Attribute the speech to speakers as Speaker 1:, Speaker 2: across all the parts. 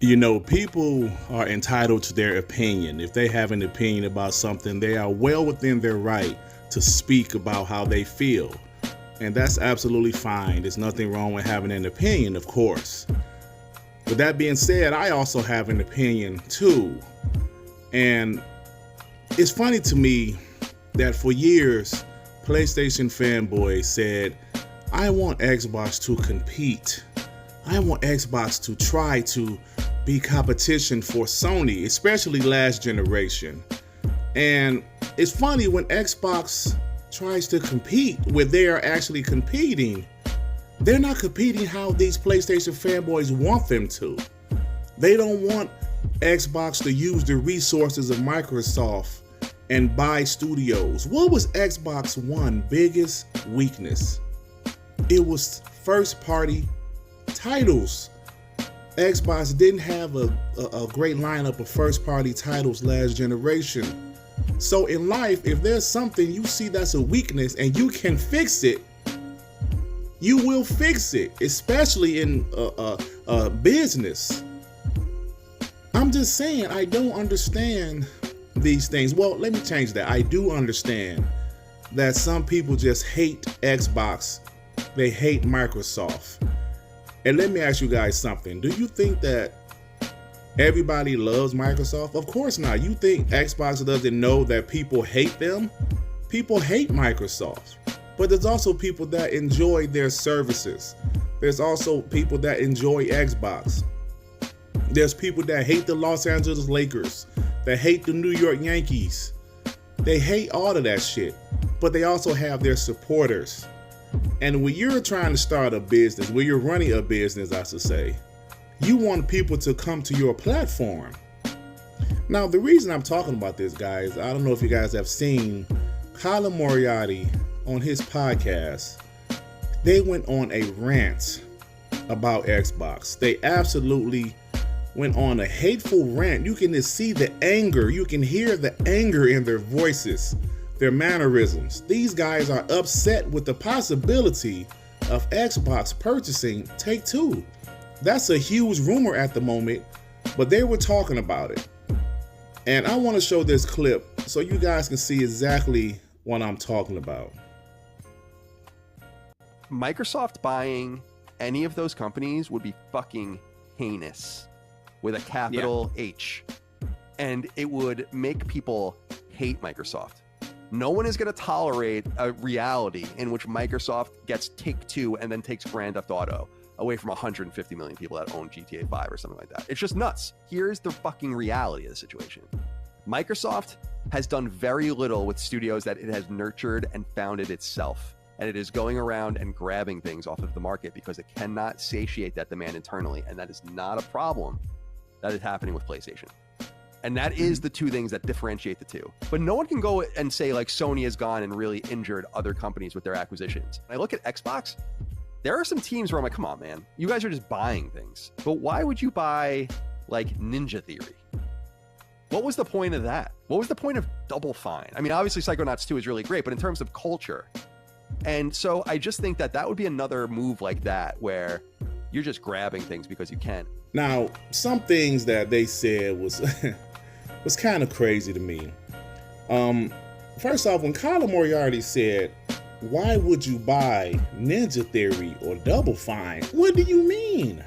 Speaker 1: You know, people are entitled to their opinion. If they have an opinion about something, they are well within their right to speak about how they feel. And that's absolutely fine. There's nothing wrong with having an opinion, of course. With that being said, I also have an opinion too. And it's funny to me that for years, PlayStation fanboys said, I want Xbox to compete. I want Xbox to try to be competition for Sony, especially last generation. And it's funny when Xbox tries to compete where they are actually competing, they're not competing how these PlayStation fanboys want them to. They don't want Xbox to use the resources of Microsoft and buy studios. What was Xbox One's biggest weakness? It was first party titles. Xbox didn't have a great lineup of first party titles last generation. So in life, if there's something you see that's a weakness and you can fix it, you will fix it, especially in business. I'm just saying, I don't understand these things. Well, let me change that. I do understand that some people just hate Xbox. They hate Microsoft. And let me ask you guys something. Do you think that everybody loves Microsoft? Of course not. You think Xbox doesn't know that people hate them? People hate Microsoft. But there's also people that enjoy their services. There's also people that enjoy Xbox. There's people that hate the Los Angeles Lakers, that hate the New York Yankees. They hate all of that shit. But they also have their supporters. And when you're trying to start a business, when you're running a business, I should say, you want people to come to your platform. Now, the reason I'm talking about this, guys, I don't know if you guys have seen Colin Moritary on his podcast. They went on a rant about Xbox. They absolutely went on a hateful rant. You can just see the anger. You can hear the anger in their voices, their mannerisms. These guys are upset with the possibility of Xbox purchasing Take-Two. That's a huge rumor at the moment, but they were talking about it. And I want to show this clip so you guys can see exactly what I'm talking about.
Speaker 2: Microsoft buying any of those companies would be fucking heinous with a capital H. And it would make people hate Microsoft. No one is going to tolerate a reality in which Microsoft gets Take-Two and then takes Grand Theft Auto away from 150 million people that own GTA 5 or something like that. It's just nuts. Here's the fucking reality of the situation. Microsoft has done very little with studios that it has nurtured and founded itself. And it is going around and grabbing things off of the market because it cannot satiate that demand internally. And that is not a problem that is happening with PlayStation. And that is the two things that differentiate the two. But no one can go and say like Sony has gone and really injured other companies with their acquisitions. When I look at Xbox, there are some teams where I'm like, come on, man, you guys are just buying things. But why would you buy like Ninja Theory? What was the point of that? What was the point of Double Fine? I mean, obviously Psychonauts 2 is really great, but in terms of culture. And so I just think that that would be another move like that where you're just grabbing things because you can.
Speaker 1: Now, some things that they said was was kind of crazy to me. First off, when Colin Moritary said, why would you buy Ninja Theory or Double Fine? What do you mean?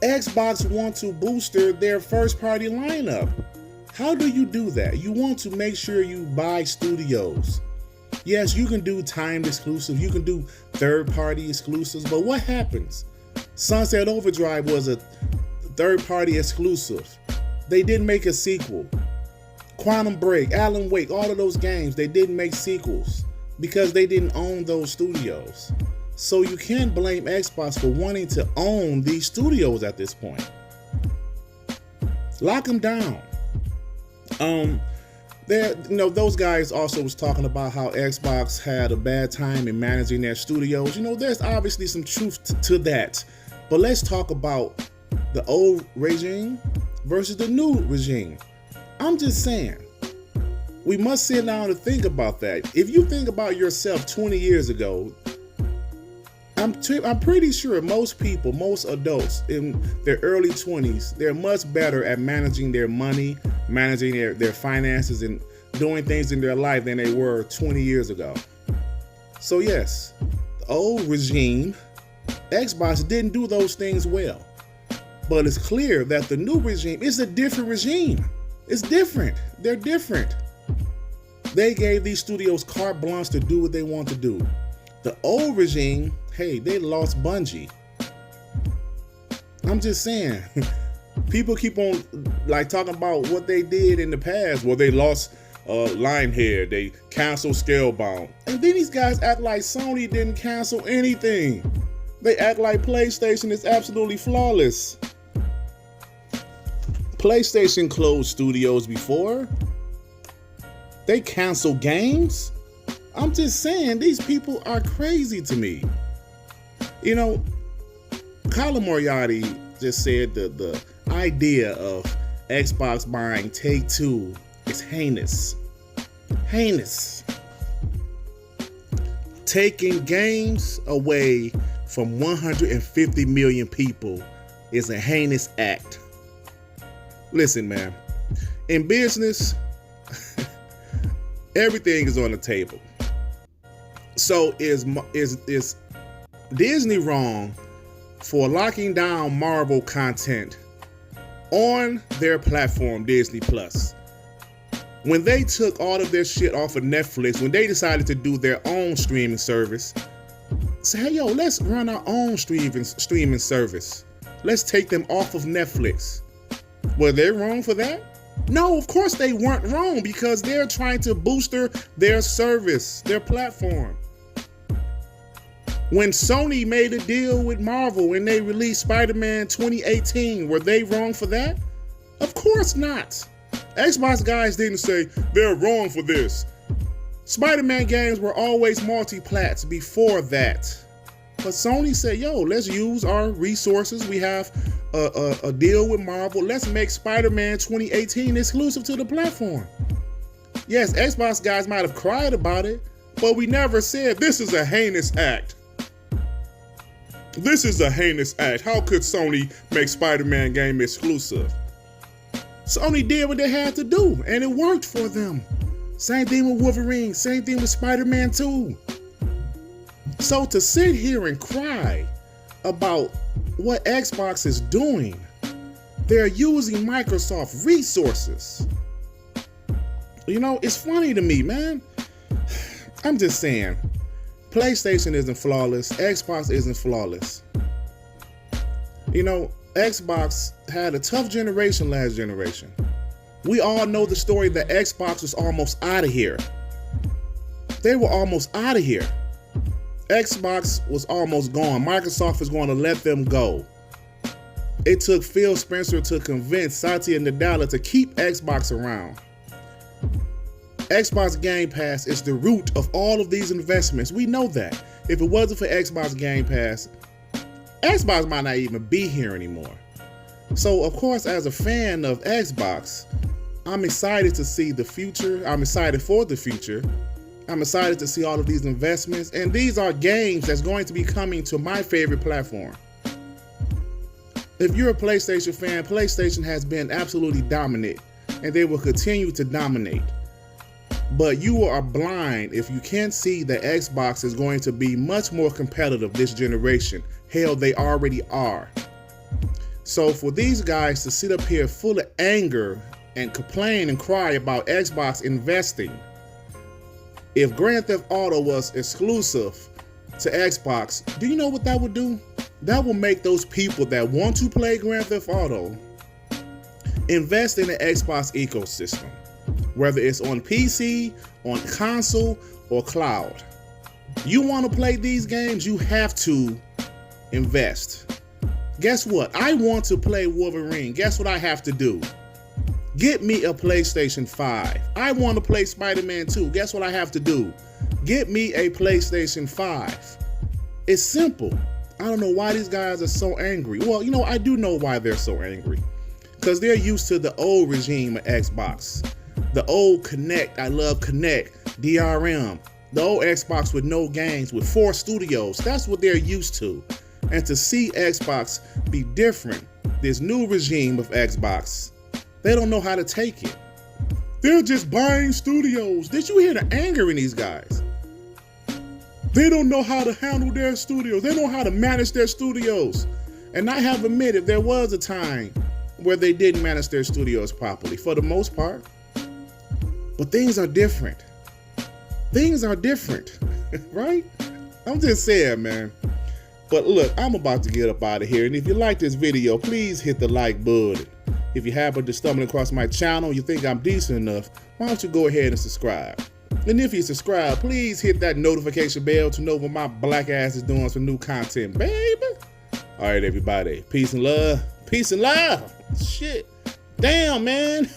Speaker 1: Xbox wants to booster their first party lineup. How do you do that? You want to make sure you buy studios. Yes, you can do timed exclusive, you can do third party exclusives, but what happens? Sunset Overdrive was a third party exclusive. They didn't make a sequel. Quantum Break, Alan Wake, all of those games, they didn't make sequels because they didn't own those studios. So you can't blame Xbox for wanting to own these studios at this point. Lock them down. Those guys also was talking about how Xbox had a bad time in managing their studios. There's obviously some truth to that. But let's talk about the old regime versus the new regime. I'm just saying, we must sit down and think about that. If you think about yourself 20 years ago, I'm pretty sure most people, most adults in their early 20s, they're much better at managing their money, managing their finances, and doing things in their life than they were 20 years ago. So yes, the old regime, Xbox didn't do those things well. But it's clear that the new regime is a different regime. It's different. They're different. They gave these studios carte blanche to do what they want to do. The old regime, hey, they lost Bungie. I'm just saying. People keep on like talking about what they did in the past. Well, they lost Lionhead. They canceled Scalebound. And then these guys act like Sony didn't cancel anything. They act like PlayStation is absolutely flawless. PlayStation closed studios before. They cancel games. I'm just saying, these people are crazy to me. You know, Colin Moritary just said the idea of Xbox buying Take-Two is heinous. Heinous. Taking games away from 150 million people is a heinous act. Listen, man, in business, everything is on the table. So is Disney wrong for locking down Marvel content on their platform, Disney Plus? When they took all of their shit off of Netflix, when they decided to do their own streaming service, say, hey, yo, let's run our own streaming service. Let's take them off of Netflix. Were they wrong for that? No, of course they weren't wrong, because they're trying to booster their service, their platform. When Sony made a deal with Marvel and they released Spider-Man 2018, were they wrong for that? Of course not. Xbox guys didn't say they're wrong for this. Spider-Man games were always multi-plats before that. But Sony said, yo, let's use our resources. We have a deal with Marvel. Let's make Spider-Man 2018 exclusive to the platform. Yes, Xbox guys might have cried about it, but we never said this is a heinous act. This is a heinous act. How could Sony make Spider-Man game exclusive? Sony did what they had to do, and it worked for them. Same thing with Wolverine, same thing with Spider-Man 2. So to sit here and cry about what Xbox is doing, they're using Microsoft resources. You know, it's funny to me, man. I'm just saying, PlayStation isn't flawless, Xbox isn't flawless. You know, Xbox had a tough generation last generation. We all know the story that Xbox was almost out of here. They were almost out of here. Xbox was almost gone. Microsoft was going to let them go. It took PhilSpencer to convince Satya Nadella to keep Xbox around. Xbox Game Pass is the root of all of these investments. We know that. If it wasn't for Xbox Game Pass, Xbox might not even be here anymore. So, of course, as a fan of Xbox, I'm excited to see the future. I'm excited for the future. I'm excited to see all of these investments. And these are games that's going to be coming to my favorite platform. If you're a PlayStation fan, PlayStation has been absolutely dominant, and they will continue to dominate. But you are blind if you can't see that Xbox is going to be much more competitive this generation. Hell, they already are. So for these guys to sit up here full of anger and complain and cry about Xbox investing, if Grand Theft Auto was exclusive to Xbox, do you know what that would do? That will make those people that want to play Grand Theft Auto invest in the Xbox ecosystem, whether it's on PC, on console, or cloud. You want to play these games, you have to invest. Guess what? I want to play Wolverine. Guess what I have to do? Get me a PlayStation 5. I want to play Spider-Man 2. Guess what I have to do? Get me a PlayStation 5. It's simple. I don't know why these guys are so angry. Well, you know, I do know why they're so angry. Because they're used to the old regime of Xbox. The old Connect, I love Connect, DRM. The old Xbox with no games, with 4 studios. That's what they're used to. And to see Xbox be different, this new regime of Xbox, they don't know how to take it. They're just buying studios. Did you hear the anger in these guys? They don't know how to handle their studios. They don't know how to manage their studios. And I have admitted there was a time where they didn't manage their studios properly, for the most part. But things are different. Things are different, right? I'm just saying, man. But look, I'm about to get up out of here. And if you like this video, please hit the like button. If you happen to stumble across my channel, you think I'm decent enough, why don't you go ahead and subscribe? And if you subscribe, please hit that notification bell to know what my black ass is doing for new content, baby. All right, everybody. Peace and love. Peace and love. Shit. Damn, man.